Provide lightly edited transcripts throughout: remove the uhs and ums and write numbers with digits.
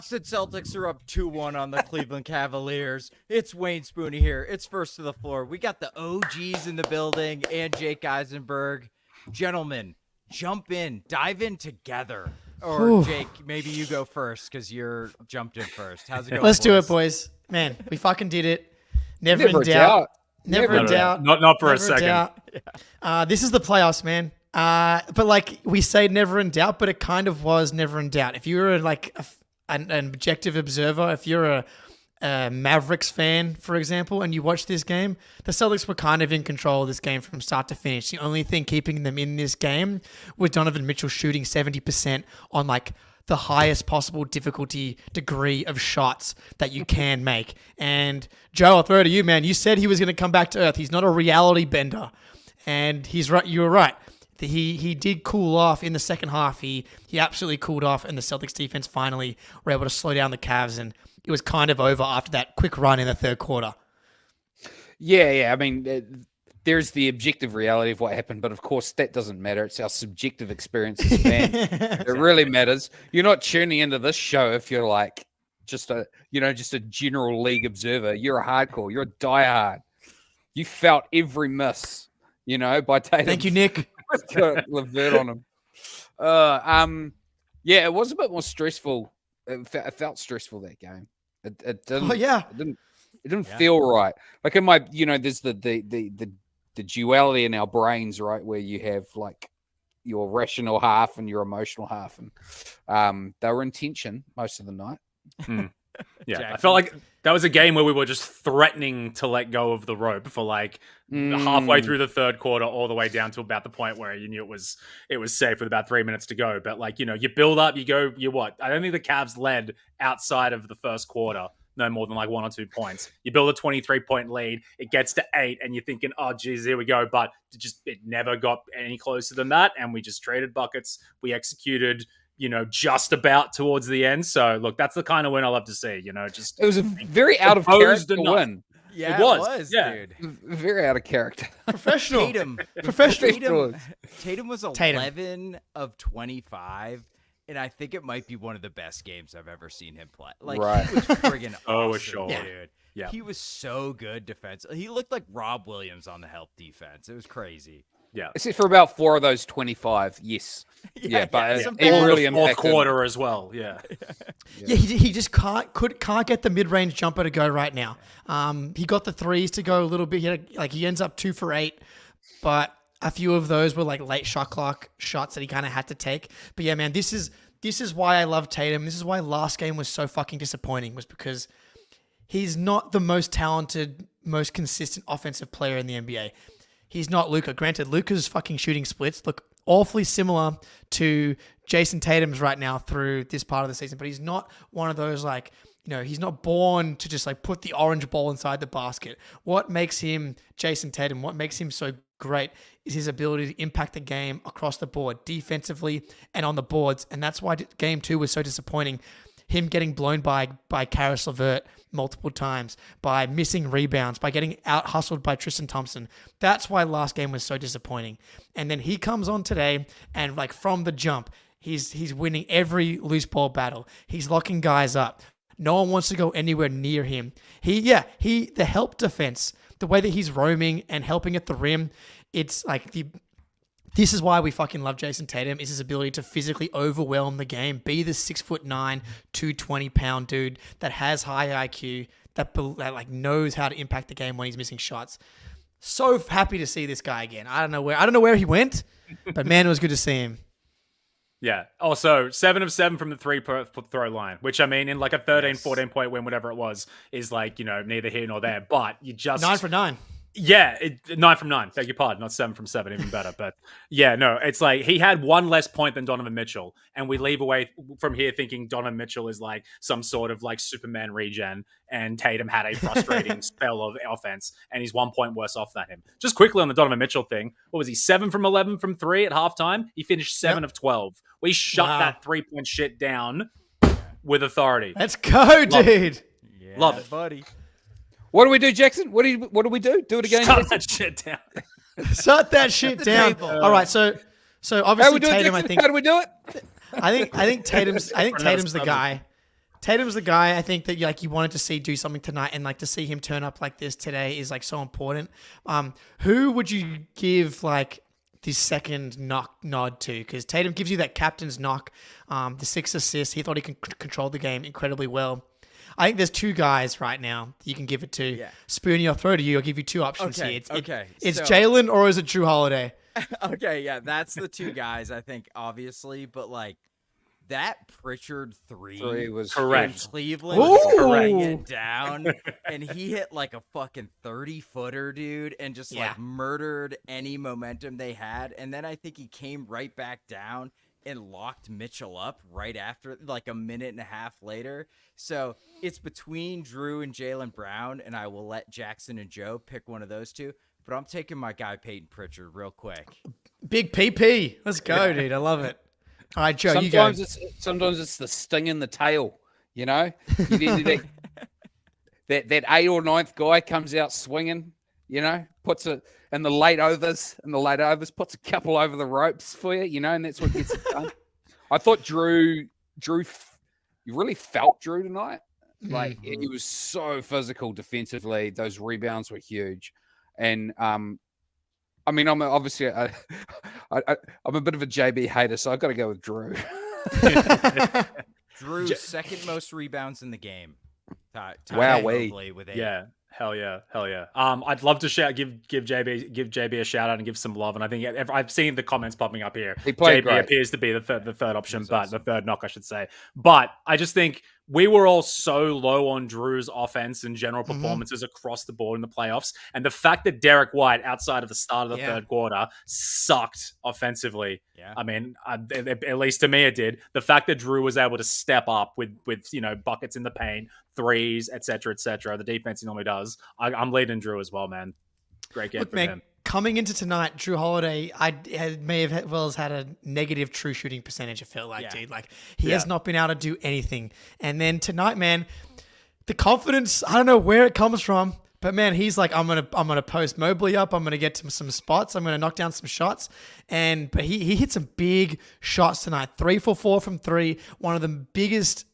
Boston Celtics are up 2-1 on the Cleveland Cavaliers. It's Wayne Spooney here. It's first to the floor. We got the OGs in the building and Jake Eisenberg. Gentlemen, jump in. Dive in together. Or Jake, maybe you go first because you're jumped in first. How's it going, Let's boys? do it, boys. Man, we fucking did it. Never in doubt. Never in doubt. Not for a second. This is the playoffs, man. But like we say, never in doubt, but it kind of was never in doubt. If you were like an objective observer, if you're a Mavericks fan, for example, and you watch this game, the Celtics were kind of in control of this game from start to finish. The only thing keeping them in this game was Donovan Mitchell shooting 70% on like the highest possible difficulty degree of shots that you can make. And Joe, I'll throw it to you, man. You said he was going to come back to earth. He's not a reality bender. And he's right. You were right. He did cool off in the second half. He absolutely cooled off, and the Celtics defense finally were able to slow down the Cavs, and it was kind of over after that quick run in the third quarter. Yeah. I mean, there's the objective reality of what happened, but of course that doesn't matter. It's our subjective experience as fans. It really matters. You're not tuning into this show if you're like just a general league observer. You're a hardcore. You're a diehard. You felt every miss, by Tatum. Thank you, Nick. Got Levert on him. Yeah, it was a bit more stressful. It felt stressful that game. It didn't. Oh yeah. It didn't feel right. Like in my, there's the duality in our brains, right, where you have like your rational half and your emotional half, and they were in tension most of the night. Yeah, Jackson. I felt like that was a game where we were just threatening to let go of the rope for like halfway through the third quarter, all the way down to about the point where you knew it was safe with about 3 minutes to go. But like, you build up, you what? I don't think the Cavs led outside of the first quarter no more than like 1 or 2 points. You build a 23-point lead, it gets to 8, and you're thinking, oh geez, here we go. But it never got any closer than that, and we just traded buckets. We executed, just about towards the end. So look, that's the kind of win I love to see. Just It was a very out of character win. Yeah, it was. dude. Very out of character. Professional. Tatum was 11 of 25, and I think it might be one of the best games I've ever seen him play. Like, Right. he was friggin' awesome, sure. dude. Yeah. He was so good defensively. He looked like Rob Williams on the help defense. It was crazy. Yeah. Except for about 4 of those 25, yes. But it really fourth impacted. quarter as well. Yeah. Yeah, he just can't get the mid-range jumper to go right now. He got the threes to go a little bit. He ends up 2 for 8, but a few of those were like late shot clock shots that he kind of had to take. But yeah, man, this is why I love Tatum. This is why last game was so fucking disappointing, was because he's not the most talented, most consistent offensive player in the NBA. He's not Luka. Granted, Luka's fucking shooting splits look awfully similar to Jason Tatum's right now through this part of the season, but he's not one of those he's not born to just like put the orange ball inside the basket. What makes him Jason Tatum, what makes him so great is his ability to impact the game across the board, defensively and on the boards. And that's why game 2 was so disappointing. Him getting blown by Karis LeVert multiple times, by missing rebounds, by getting out-hustled by Tristan Thompson. That's why last game was so disappointing. And then he comes on today, and like from the jump, he's winning every loose ball battle. He's locking guys up. No one wants to go anywhere near him. The help defense, the way that he's roaming and helping at the rim, it's like this is why we fucking love Jason Tatum, is his ability to physically overwhelm the game, be the 6'9", 220-pound dude that has high IQ, that like knows how to impact the game when he's missing shots. So happy to see this guy again. I don't know where he went, but man, it was good to see him. Yeah. Also, 7 of 7 from the throw line, which I mean, in like a 13, 14-point win, whatever it was, is like, neither here nor there. But you just 9 for 9. Yeah, 9 from 9. Beg your pardon, not 7 from 7, even better. But yeah, no, it's like he had 1 less point than Donovan Mitchell, and we leave away from here thinking Donovan Mitchell is like some sort of like Superman regen, and Tatum had a frustrating spell of offense, and he's 1 point worse off than him. Just quickly on the Donovan Mitchell thing, what was he, 7 from 11 from 3 at halftime? He finished 7 of 12. We shut that 3-point shit down with authority. Let's go, dude. Yeah, Love it, buddy. What do we do, Jackson? What do we do? Do it again? Shut that shit down. Shut that shit down. All right, so obviously Tatum, I think. How do we do it? I think Tatum's the guy Tatum's the guy I think that you wanted to see do something tonight, and like to see him turn up like this today is like so important. Who would you give like this second nod to? Because Tatum gives you that captain's knock, the 6 assists. He thought he can control the game incredibly well. I think there's 2 guys right now you can give it to. Yeah. Spoonie, I'll throw to you. I'll give you 2 options Okay, here. it's so, Jaylen or is it Drew Holiday? Okay, yeah, that's the 2 guys I think, obviously, but like that Pritchard 3 was correct. in Cleveland Ooh. was bringing it down, and he hit like a fucking 30-footer, dude, and just like murdered any momentum they had. And then I think he came right back down and locked Mitchell up right after, like a minute and a half later. So it's between Drew and Jaylen Brown, and I will let Jackson and Joe pick one of those 2. But I'm taking my guy Peyton Pritchard real quick. Big PP. Let's go, dude. I love it. All right, Joe, you go. Sometimes it's the sting in the tail, you know? You need that 8th or 9th guy comes out swinging, you know, puts it in the late overs, puts a couple over the ropes for you, you know, and that's what gets it done. I thought Drew, you really felt Drew tonight. Like, he was so physical defensively. Those rebounds were huge. And, I mean, I'm obviously I'm a bit of a JB hater, so I've got to go with Drew. Drew's second most rebounds in the game. Wowee. With 8. Yeah. Hell yeah. I'd love to give JB a shout out and give some love. And I think I've seen the comments popping up here. He played JB great. appears to be the third option, but the third knock, I should say. But I just think we were all so low on Drew's offense and general performances across the board in the playoffs. And the fact that Derek White, outside of the start of the third quarter, sucked offensively. Yeah. I mean, at least to me it did. The fact that Drew was able to step up with buckets in the paint, threes, etc., the defense he normally does. I'm leading Drew as well, man. Great game from him. Coming into tonight, Drew Holiday, may have had a negative true shooting percentage. It felt like, dude, like he has not been able to do anything. And then tonight, man, the confidence, I don't know where it comes from, but man, he's like, I'm gonna post Mobley up. I'm gonna get to some spots. I'm gonna knock down some shots. But he hit some big shots tonight. 3 for 4 from 3. One of the biggest.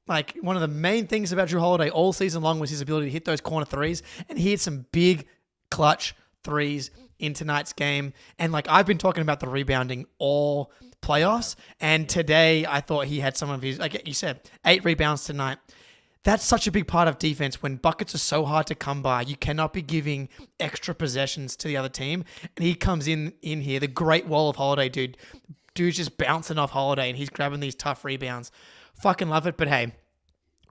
Like, one of the main things about Drew Holiday all season long was his ability to hit those corner threes, and he hit some big clutch threes in tonight's game. And like, I've been talking about the rebounding all playoffs, and today I thought he had some of his, like you said, 8 rebounds tonight. That's such a big part of defense. When buckets are so hard to come by, you cannot be giving extra possessions to the other team. And he comes in here, the great wall of Holiday, dude. Dude's just bouncing off Holiday, and he's grabbing these tough rebounds. Fucking love it. But hey,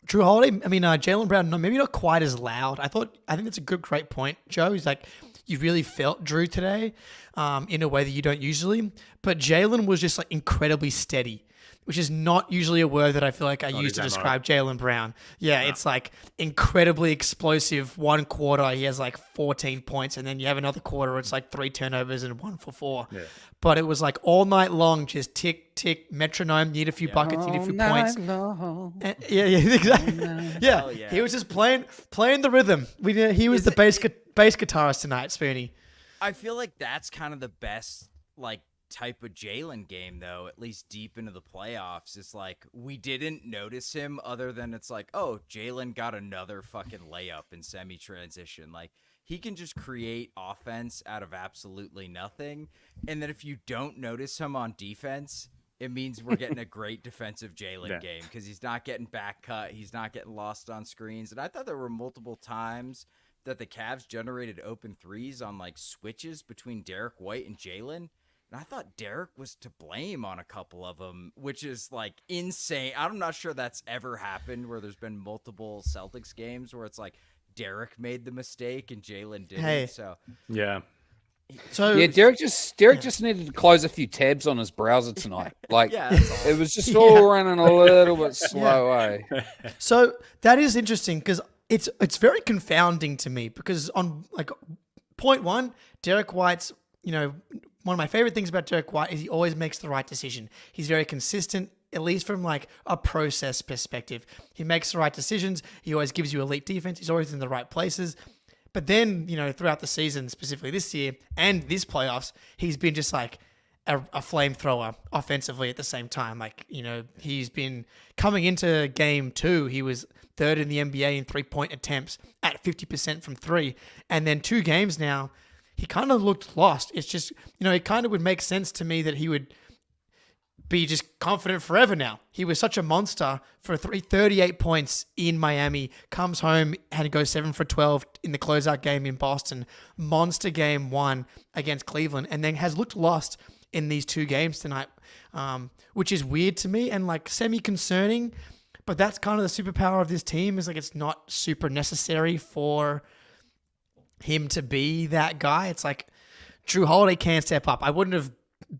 Drew Holiday, Jaylen Brown, maybe not quite as loud. I think that's a great point, Joe. He's like, you really felt Drew today in a way that you don't usually. But Jaylen was just like incredibly steady, which is not usually a word that I feel like I use to describe Jaylen Brown. Yeah, it's like incredibly explosive. One quarter, he has like 14 points, and then you have another quarter, it's like 3 turnovers and 1 for 4. Yeah. But it was like all night long, just tick, tick, metronome, need a few buckets, need a few points. And, exactly. Yeah, he was just playing the rhythm. He was the bass guitarist tonight, Spoonie. I feel like that's kind of the best, like, type of Jaylen game, though, at least deep into the playoffs. It's like we didn't notice him other than it's like, oh, Jaylen got another fucking layup in semi-transition. Like, he can just create offense out of absolutely nothing. And then if you don't notice him on defense, it means we're getting a great defensive Jaylen game, because he's not getting back cut. He's not getting lost on screens. And I thought there were multiple times that the Cavs generated open threes on like switches between Derek White and Jaylen. And I thought Derek was to blame on a couple of them, which is like insane. I'm not sure that's ever happened where there's been multiple Celtics games where it's like Derek made the mistake and Jaylen didn't. Hey. So yeah. So yeah, Derek just needed to close a few tabs on his browser tonight. Like, that's all. it was just all running a little bit slow. So that is interesting, because it's very confounding to me, because on like point one, Derek White's, one of my favorite things about Derek White is he always makes the right decision. He's very consistent, at least from like a process perspective. He makes the right decisions. He always gives you elite defense. He's always in the right places. But then, throughout the season, specifically this year and this playoffs, he's been just like a flamethrower offensively at the same time. Like, he's been coming into game 2, he was third in the NBA in 3-point attempts at 50% from 3. And then 2 games now, he kind of looked lost. It's just, it kind of would make sense to me that he would be just confident forever now. He was such a monster for 38 points in Miami, comes home and goes 7 for 12 in the closeout game in Boston, monster game 1 against Cleveland, and then has looked lost in these 2 games tonight, which is weird to me and like semi-concerning, but that's kind of the superpower of this team, is like it's not super necessary for him to be that guy. It's like Drew Holiday can't step up. I wouldn't have,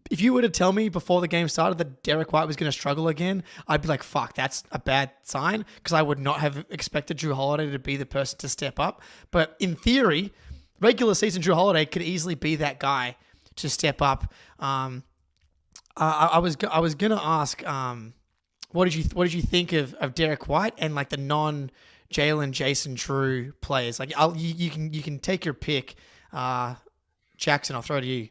if you were to tell me before the game started that Derek White was going to struggle again, I'd be like, fuck, that's a bad sign, because I would not have expected Drew Holiday to be the person to step up. But in theory, regular season Drew Holiday could easily be that guy to step up. I was gonna ask, what did you think of Derek White and like the non-Jaylen, Jason, Drew players? Like, you can take your pick. Jackson, I'll throw it to you.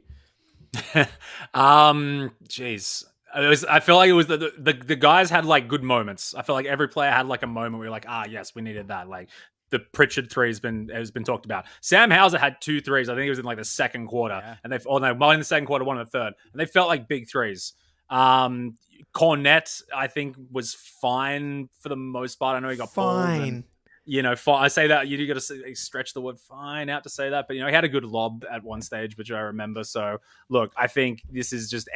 Jeez. I feel like it was the guys had like good moments. I feel like every player had like a moment where you're like, yes, we needed that. Like the Pritchard 3 has been talked about. Sam Hauser had 2 threes. I think it was in like the second quarter, and one in the second quarter, one in the third, and they felt like big threes. Cornette, I think, was fine for the most part. I know he got fine. I say that you got to stretch the word fine out to say that, but he had a good lob at one stage, which I remember. So look, I think this is just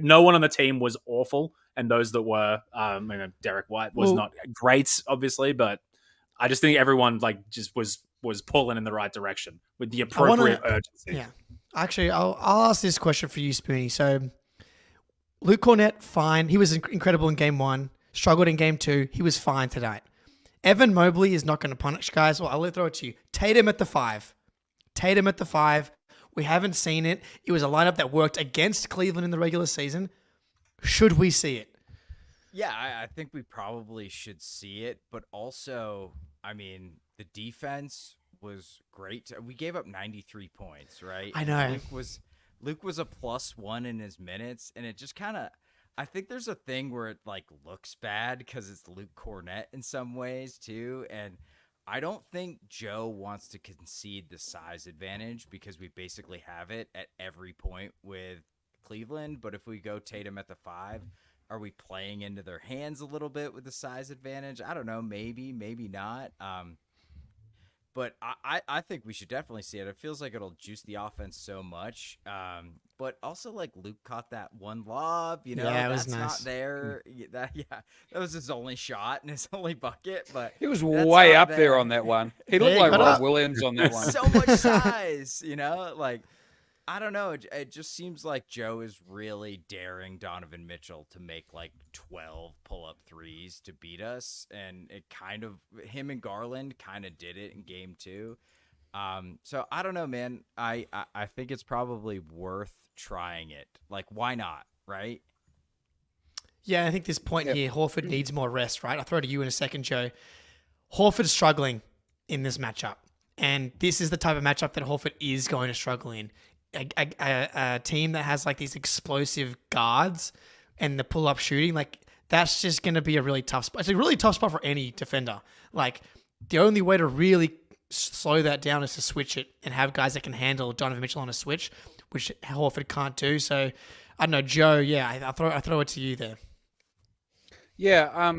no one on the team was awful, and those that were, Derek White was not great, obviously, but I just think everyone like just was pulling in the right direction with the appropriate urgency. Yeah, actually, I'll ask this question for you, Spoonie. So Luke Cornette, fine. He was incredible in game 1. Struggled in game 2. He was fine tonight. Evan Mobley is not going to punish guys. Well, I'll throw it to you. Tatum at the 5. We haven't seen it. It was a lineup that worked against Cleveland in the regular season. Should we see it? Yeah, I think we probably should see it. But also, the defense was great. We gave up 93 points, right? I know. Luke was a +1 in his minutes, and it just kind of, I think there's a thing where it like looks bad because it's Luke Cornette in some ways too, and I don't think Joe wants to concede the size advantage because we basically have it at every point with Cleveland. But if we go Tatum at the 5, are we playing into their hands a little bit with the size advantage? I don't know, maybe not. But I think we should definitely see it. It feels like it'll juice the offense so much. But also, like, Luke caught that one lob, yeah, it was that's nice. Not there. That was his only shot and his only bucket. But he was way up there on that one. He looked like Rob Williams on that one. So much size, like. I don't know. It just seems like Joe is really daring Donovan Mitchell to make like 12 pull-up threes to beat us. And it kind of, him and Garland kind of did it in game 2. So I don't know, man. I think it's probably worth trying it. Like, why not? Right? Yeah, I think this point here, Horford needs more rest, right? I'll throw it to you in a second, Joe. Horford's struggling in this matchup. And this is the type of matchup that Horford is going to struggle in. A team that has like these explosive guards and the pull-up shooting, like that's just going to be a really tough spot. It's a really tough spot for any defender. Like the only way to really slow that down is to switch it and have guys that can handle Donovan Mitchell on a switch, which Horford can't do. So I don't know, Joe. Yeah, I throw it to you there. Yeah,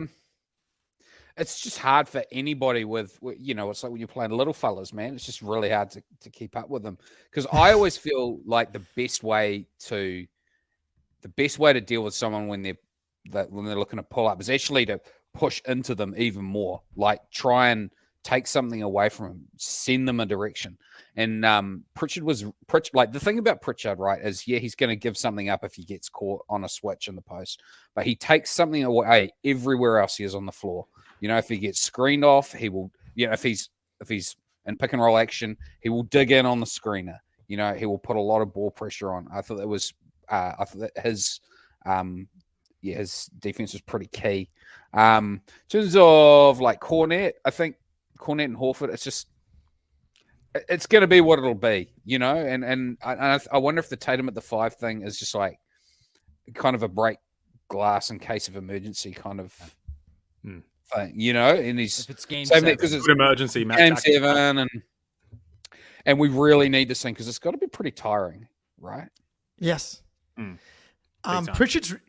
it's just hard for anybody with, it's like when you're playing little fellas, man. It's just really hard to keep up with them. Because I always feel like the best way to deal with someone when they're looking to pull up is actually to push into them even more. Like try and take something away from them, send them a direction. And Pritchard, like the thing about Pritchard, right, is he's going to give something up if he gets caught on a switch in the post, but he takes something away everywhere else he is on the floor. If he gets screened off, he will, if he's in pick and roll action, he will dig in on the screener. He will put a lot of ball pressure on. I thought that his defense was pretty key. In terms of like Cornette, I think Cornette and Horford, it's just, it's going to be what it'll be, and I wonder if the Tatum at the 5 thing is just like kind of a break glass in case of emergency kind of thing, and he's If it's game same 7. because it's Good emergency match. game 7 and we really need this thing because it's got to be pretty tiring, right? Yes. Big time.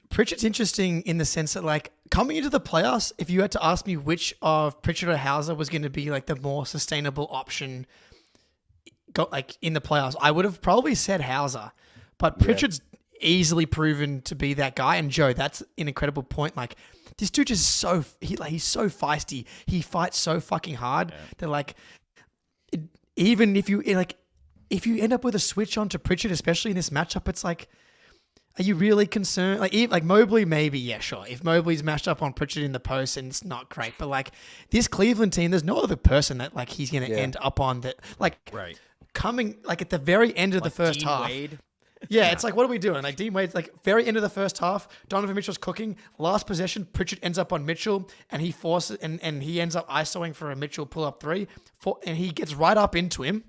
Pritchard's interesting in the sense that, like, coming into the playoffs, if you had to ask me which of Pritchard or Hauser was going to be like the more sustainable option, in the playoffs, I would have probably said Hauser, but Pritchard's easily proven to be that guy. And Joe, that's an incredible point. Like, this dude is he's so feisty. He fights so fucking hard that, like, even if you end up with a switch onto Pritchard, especially in this matchup, it's like, are you really concerned? Like Mobley, maybe, yeah, sure. If Mobley's matched up on Pritchard in the post, and it's not great, but like this Cleveland team, there's no other person that like he's going to end up on that. Like coming like at the very end of the first Dean half. Wade. Yeah, it's like, what are we doing? Like Dean Wade's like very end of the first half. Donovan Mitchell's cooking. Last possession, Pritchard ends up on Mitchell, and he forces and he ends up isoing for a Mitchell pull up 3, and he gets right up into him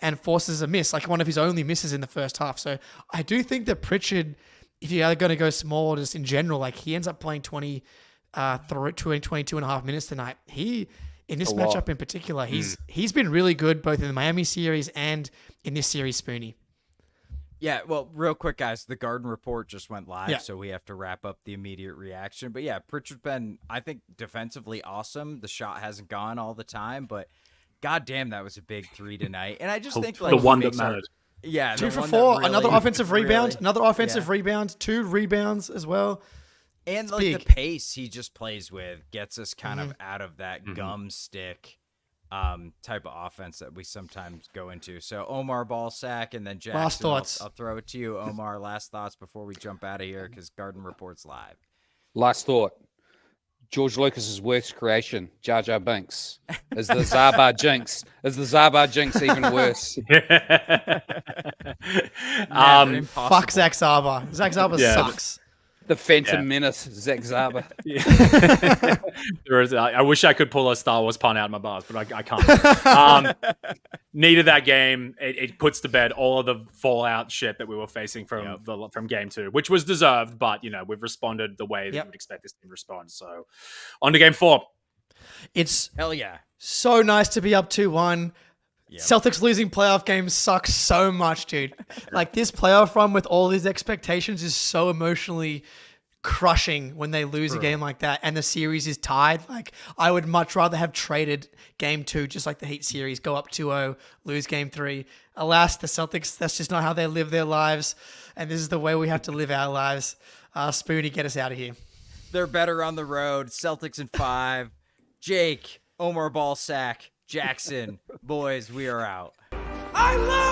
and forces a miss, like one of his only misses in the first half. So I do think that Pritchard, if you're going to go small just in general, like he ends up playing 22 and a half minutes tonight. In this matchup in particular, he's been really good both in the Miami series and in this series, Spoonie. Yeah, well, real quick, guys, the Garden Report just went live, so we have to wrap up the immediate reaction. But yeah, Pritchard's been, I think, defensively awesome. The shot hasn't gone all the time, but goddamn, that was a big 3 tonight. And I just think like the one that mattered. Yeah, 2 the for one 4, that really, another offensive rebound, really- rebound, 2 rebounds as well. And It's like big. the pace he just plays with gets us kind of out of that gum stick type of offense that we sometimes go into. So Omar Ballsack, and then Jackson. Last thoughts. I'll throw it to you, Omar. Last thoughts before we jump out of here because Garden Report's live. Last thought. George Lucas's worst creation, Jar Jar Binks. Is the Zabar Jinx? Is the Zabar Jinx even worse? Fuck Zach Zarba. Zach Zarba sucks. The Phantom Menace, Zach Zarba. I wish I could pull a Star Wars pun out of my bars, but I can't. Needed that game. It puts to bed all of the fallout shit that we were facing from game 2, which was deserved, but we've responded the way that you would expect this team to respond. So on to game 4. It's Hell yeah. so nice to be up 2-1. Celtics losing playoff games sucks so much, dude. Like this playoff run with all these expectations is so emotionally crushing when they lose a game like that and the series is tied. Like I would much rather have traded game 2, just like the Heat series, go up 2-0, lose game 3. Alas, the Celtics, that's just not how they live their lives. And this is the way we have to live our lives. Spoonie, get us out of here. They're better on the road. Celtics in 5. Jake, Omar Ballsack, Jackson, boys, we are out. I love